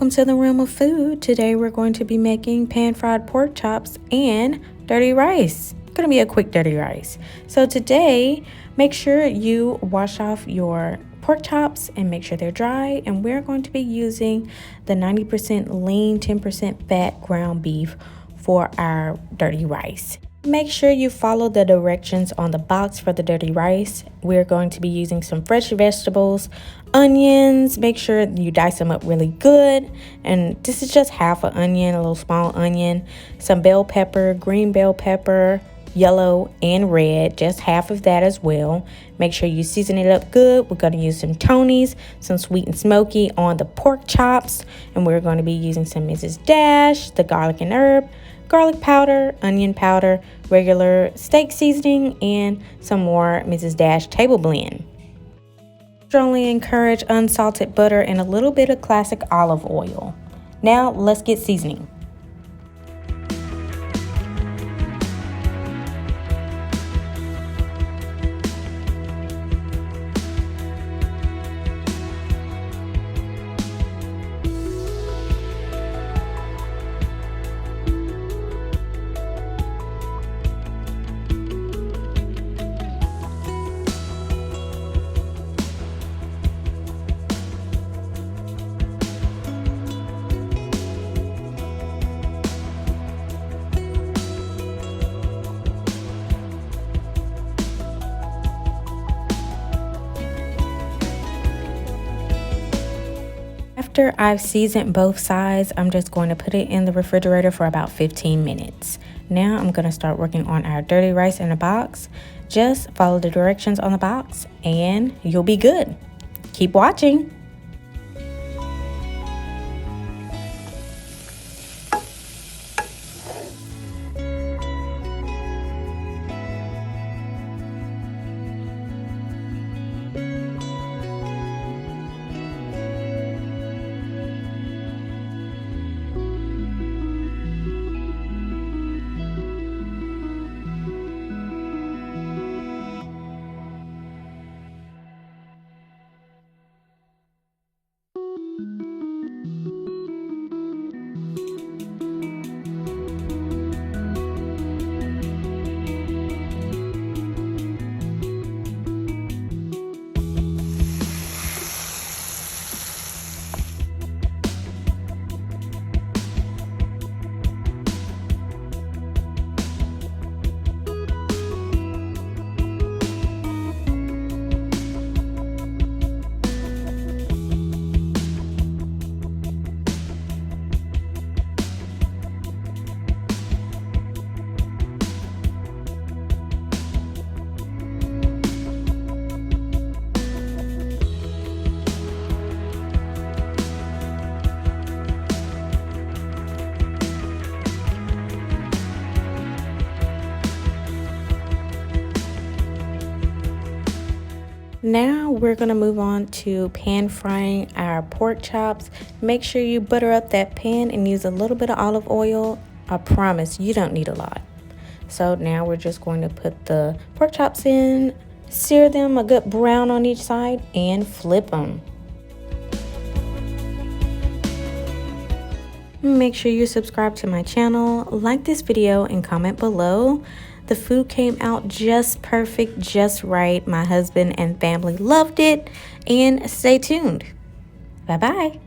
welcome to the realm of food. Today we're going to be making pan-fried pork chops and dirty rice. It's going to be a quick dirty rice. So today, make sure you wash off your pork chops and make sure they're dry. And we're going to be using the 90% lean, 10% fat ground beef for our dirty rice. Make sure you follow the directions on the box for the dirty rice. We're going to be using some fresh vegetables, onions. Make sure you dice them up really good. And this is just half an onion, a little small onion, some bell pepper, green bell pepper, yellow and red, just half of that as well. Make sure you season it up good. We're going to use some Tony's, some sweet and smoky on the pork chops. And we're going to be using some Mrs. Dash, the garlic and herb, garlic powder, onion powder, regular steak seasoning, and some more Mrs. Dash table blend. Strongly encourage unsalted butter and a little bit of classic olive oil. Now let's get seasoning. After I've seasoned both sides, I'm just going to put it in the refrigerator for about 15 minutes. Now I'm going to start working on our dirty rice in a box. Just follow the directions on the box and you'll be good. Keep watching. Now we're going to move on to pan frying our pork chops. Make sure you butter up that pan and use a little bit of olive oil. I promise you don't need a lot. So now we're just going to put the pork chops in, sear them a good brown on each side, and flip them. Make sure you subscribe to my channel, like this video, and comment below. The food came out just perfect, just right. My husband and family loved it. And stay tuned. Bye-bye.